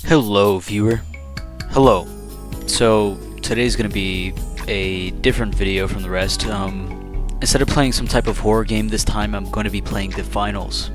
Hello, viewer. Hello. So today's gonna be a different video from the rest. Instead of playing some type of horror game this time, I'm going to be playing the finals.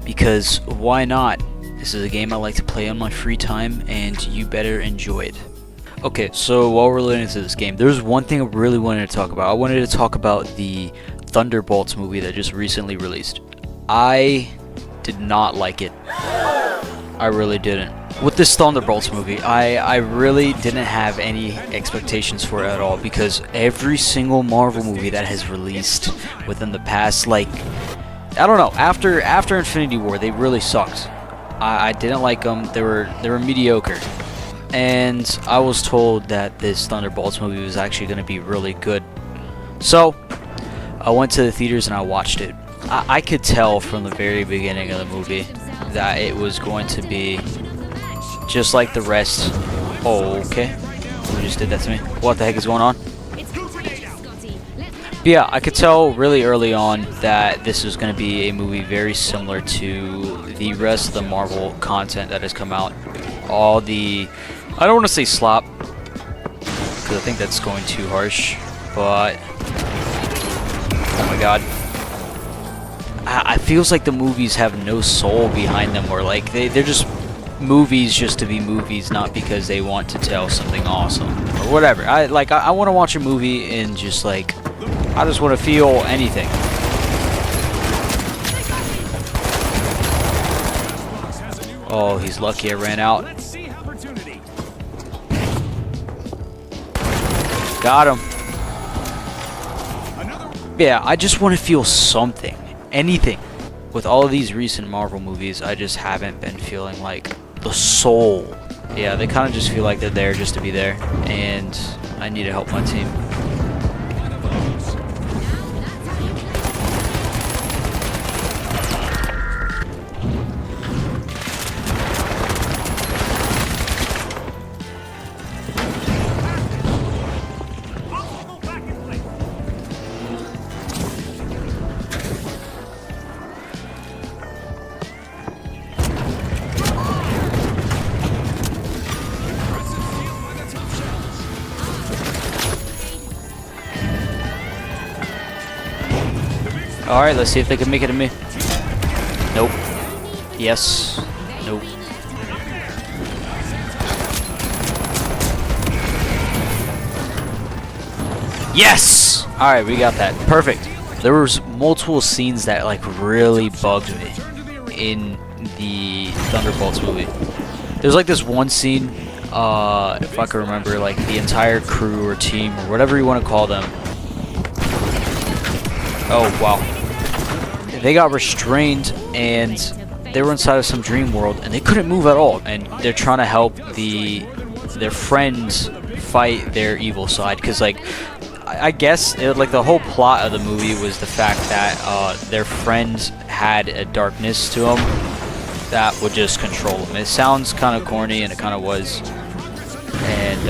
Because why not? This is a game I like to play on my free time, and you better enjoy it. Okay, so while we're learning into this game, there's one thing I really wanted to talk about. I wanted to talk about the Thunderbolts movie that just recently released. I did not like it. I really didn't. With this Thunderbolts movie, I really didn't have any expectations for it at all, because every single Marvel movie that has released within the past, like, I don't know, after Infinity War, they really sucked. I didn't like them. They were mediocre. And I was told that this Thunderbolts movie was actually going to be really good. So I went to the theaters and I watched it. I could tell from the very beginning of the movie that it was going to be just like the rest. Oh, okay. Who just did that to me? What the heck is going on? But yeah, I could tell really early on that this was going to be a movie very similar to the rest of the Marvel content that has come out. All the, I don't want to say slop, because I think that's going too harsh, but oh my god. I feels like the movies have no soul behind them, or like they're just movies just to be movies, not because they want to tell something awesome or whatever. I want to watch a movie and just like, I just want to feel anything. Oh, he's lucky I ran out. Got him. Yeah, I just want to feel something, anything. With all of these recent Marvel movies, I just haven't been feeling like the soul. Yeah, they kind of just feel like they're there just to be there, and I need to help my team. Alright, let's see if they can make it to me. Nope. Yes. Nope. Yes! Alright, we got that. Perfect. There was multiple scenes that like really bugged me in the Thunderbolts movie. There's like this one scene, if I can remember, like the entire crew or team or whatever you want to call them. Oh, wow. They got restrained and they were inside of some dream world and they couldn't move at all, and they're trying to help their friends fight their evil side, because like I guess like the whole plot of the movie was the fact that their friends had a darkness to them that would just control them. It sounds kind of corny, and it kind of was, and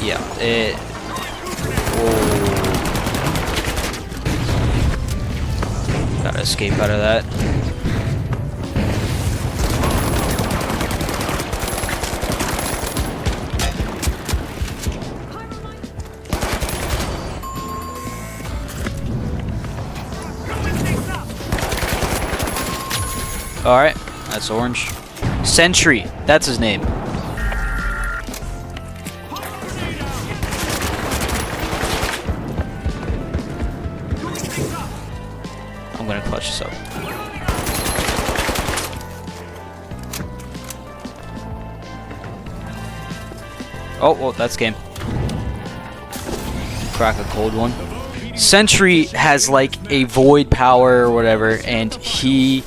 yeah, it. Oh. Gotta escape out of that. Alright, that's orange. Sentry, that's his name. I'm gonna clutch this up. Oh, well, that's game. Crack a cold one. Sentry has like a void power or whatever, and he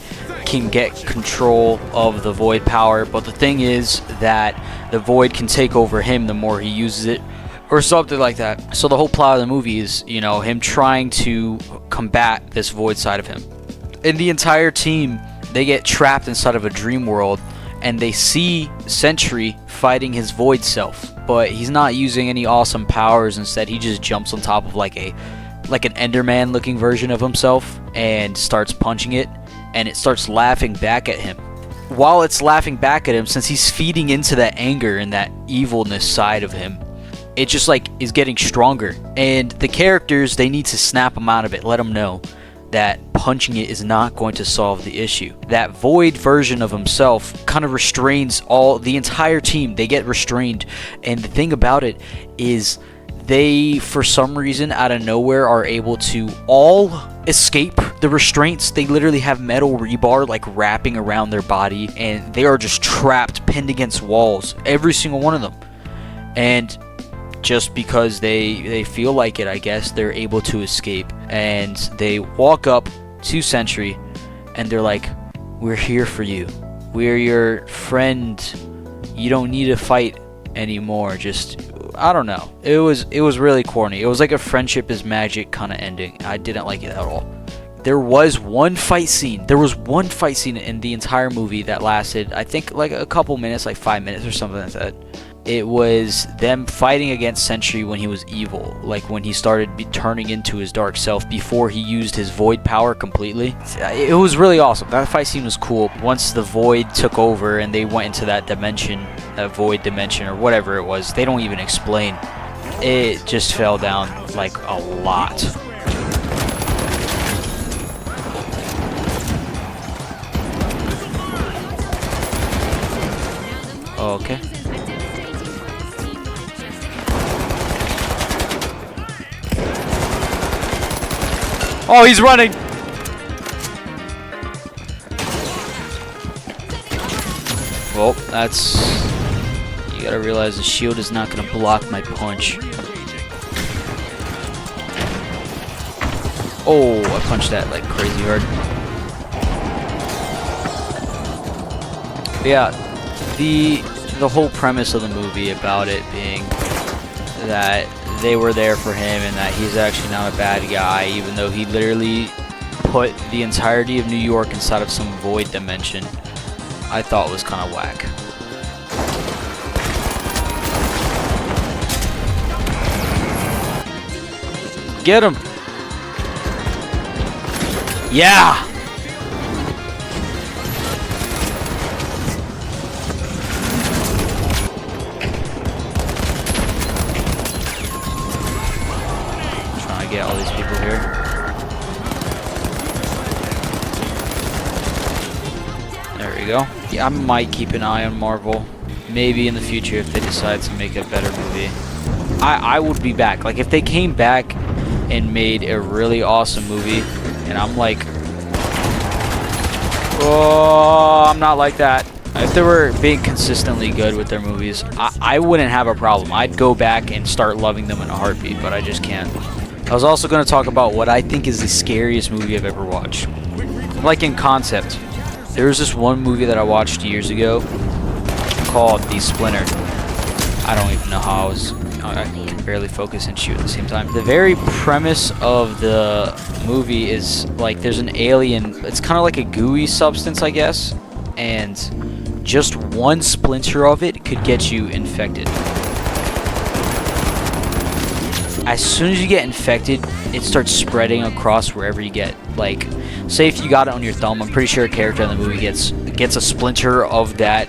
can get control of the void power, but the thing is that the void can take over him the more he uses it, or something like that. So the whole plot of the movie is, you know, him trying to combat this void side of him. And the entire team, they get trapped inside of a dream world, and they see Sentry fighting his void self, but he's not using any awesome powers. Instead, he just jumps on top of like an Enderman looking version of himself and starts punching it, and it starts laughing back at him. while it's laughing back at him, since he's feeding into that anger and that evilness side of him, it just like is getting stronger. And the characters, they need to snap him out of it, let him know that punching it is not going to solve the issue. That void version of himself kind of restrains the entire team. They get restrained, and the thing about it is they, for some reason, out of nowhere, are able to all escape the restraints. They literally have metal rebar like wrapping around their body, and they are just trapped, pinned against walls, every single one of them. And just because they feel like it, I guess, they're able to escape. And they walk up to Sentry, and they're like, "We're here for you. We're your friend. You don't need to fight anymore." Just, I don't know. It was really corny. It was like a friendship is magic kind of ending. I didn't like it at all. There was one fight scene. There was one fight scene in the entire movie that lasted, I think, like a couple minutes, like 5 minutes or something like that. It was them fighting against Sentry when he was evil, like when he started turning into his dark self before he used his void power completely. It was really awesome. That fight scene was cool. Once the void took over and they went into that dimension, that void dimension or whatever it was, they don't even explain. It just fell down like a lot. Okay. Oh, he's running! Well, that's... You gotta realize the shield is not gonna block my punch. Oh, I punched that like crazy hard. But yeah, the whole premise of the movie about it being that they were there for him and that he's actually not a bad guy, even though he literally put the entirety of New York inside of some void dimension, I thought was kind of whack. Get him! Yeah! Get all these people here. There we go. Yeah, I might keep an eye on Marvel. Maybe in the future if they decide to make a better movie. I would be back. Like if they came back and made a really awesome movie and I'm like, oh, I'm not like that. If they were being consistently good with their movies, I wouldn't have a problem. I'd go back and start loving them in a heartbeat, but I just can't. I was also going to talk about what I think is the scariest movie I've ever watched. Like in concept. There was this one movie that I watched years ago called The Splinter. I don't even know how I can barely focus and shoot at the same time. The very premise of the movie is like there's an alien. It's kind of like a gooey substance, I guess. And just one splinter of it could get you infected. As soon as you get infected, it starts spreading across wherever you get. Like, say if you got it on your thumb, I'm pretty sure a character in the movie gets a splinter of that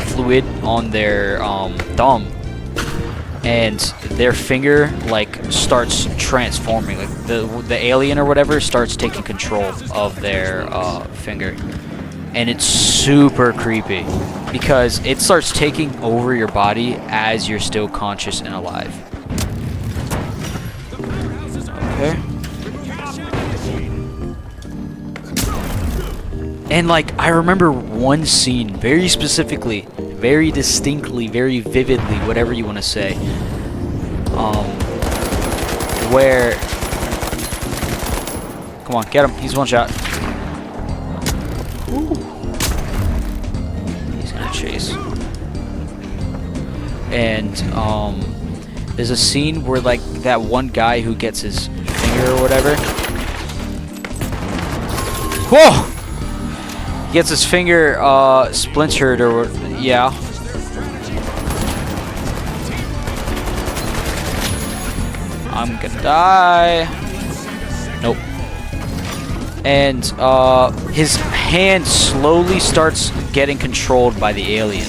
fluid on their thumb, and their finger like starts transforming. Like the alien or whatever starts taking control of their finger, and it's super creepy because it starts taking over your body as you're still conscious and alive. Okay. And like I remember one scene very specifically, very distinctly, very vividly, whatever you want to say, where, come on, get him, he's one shot. Ooh. He's gonna chase. And there's a scene where like that one guy who gets his finger or whatever. Whoa! He gets his finger splintered or yeah. I'm gonna die. Nope. and his hand slowly starts getting controlled by the alien.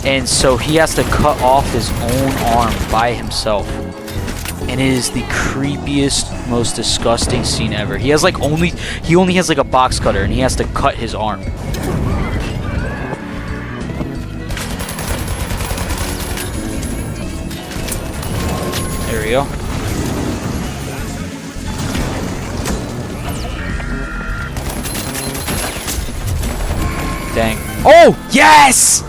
And so he has to cut off his own arm by himself. And it is the creepiest, most disgusting scene ever. He only has like a box cutter, and he has to cut his arm. There we go. Dang. Oh, yes!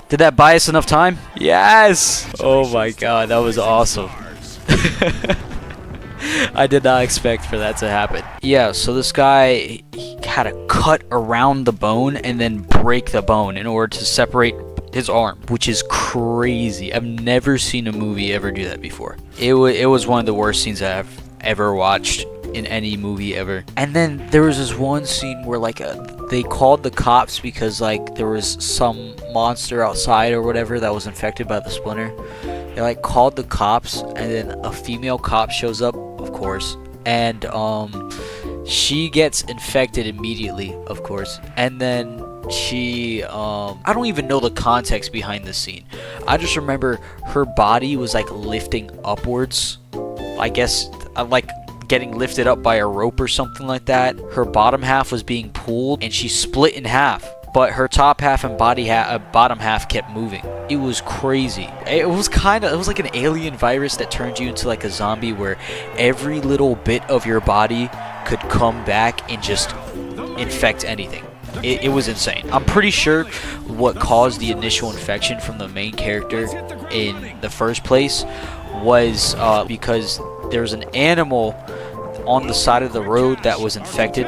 Did that buy us enough time? Yes! Oh my god, that was awesome. I did not expect for that to happen. Yeah, so this guy, he had to cut around the bone and then break the bone in order to separate his arm, which is crazy. I've never seen a movie ever do that before. It was one of the worst scenes I've ever watched in any movie ever. And then there was this one scene where like they called the cops because like there was some monster outside or whatever that was infected by the splinter. They like called the cops, and then a female cop shows up, of course, and she gets infected immediately, of course. And then she I don't even know the context behind this scene. I just remember her body was like lifting upwards, I guess, like getting lifted up by a rope or something like that. Her bottom half was being pulled, and she split in half, but her top half and bottom half kept moving. It was crazy. It was like an alien virus that turned you into like a zombie, where every little bit of your body could come back and just infect anything. It was insane. I'm pretty sure what caused the initial infection from the main character in the first place was because there was an animal on the side of the road that was infected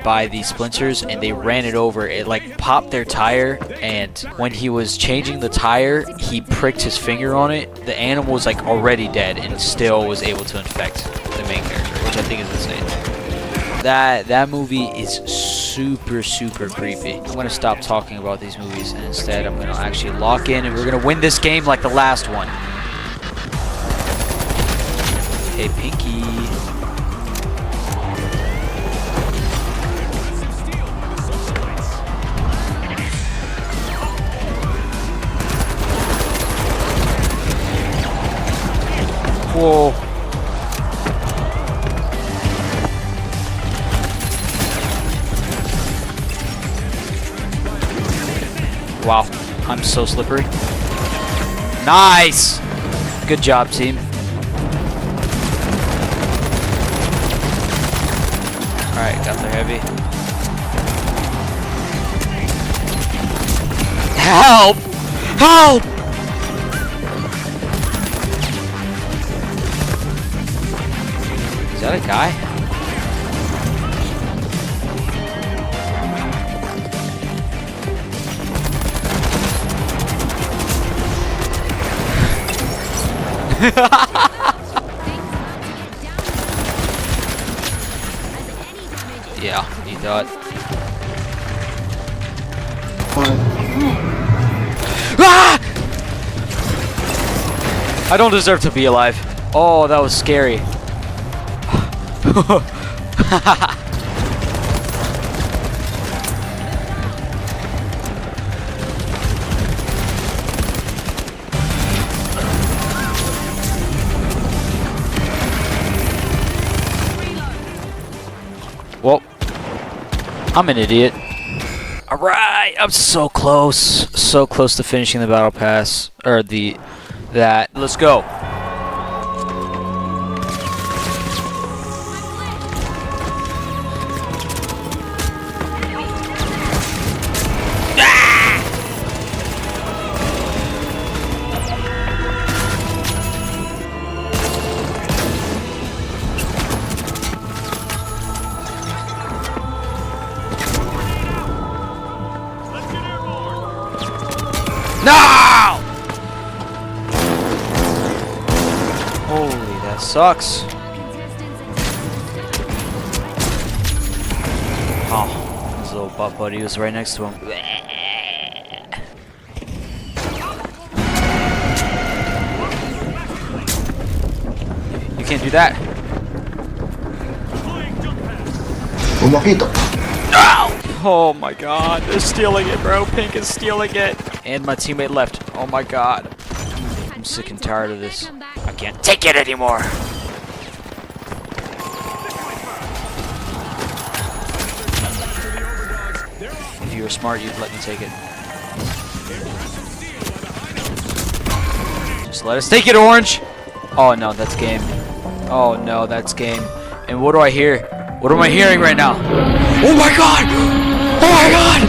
by these splinters, and they ran it over. It like popped their tire, and when he was changing the tire, he pricked his finger on it. The animal was like already dead and still was able to infect the main character, which I think is insane. That movie is super creepy. I'm gonna stop talking about these movies, and instead I'm gonna actually lock in, and we're gonna win this game like the last one. Hey, Pinky. Whoa. Wow, I'm so slippery. Nice! Good job, team. Alright, got the heavy. Help! Help! Is that a guy? Yeah, he thought. Ah! I don't deserve to be alive. Oh, that was scary. Well, I'm an idiot. Alright, I'm so close to finishing the battle pass, or that. Let's go. No! Holy, that sucks. Oh, his little butt buddy was right next to him. You can't do that. mojito. Oh my god, they're stealing it, bro. Pink is stealing it. And my teammate left. Oh my god. I'm sick and tired of this. I can't take it anymore. If you were smart, you'd let me take it. Just let us take it, Orange! Oh no, that's game. Oh no, that's game. And what do I hear? What am I hearing right now? Oh my god! Oh my god!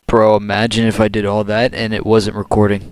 Bro, imagine if I did all that and it wasn't recording.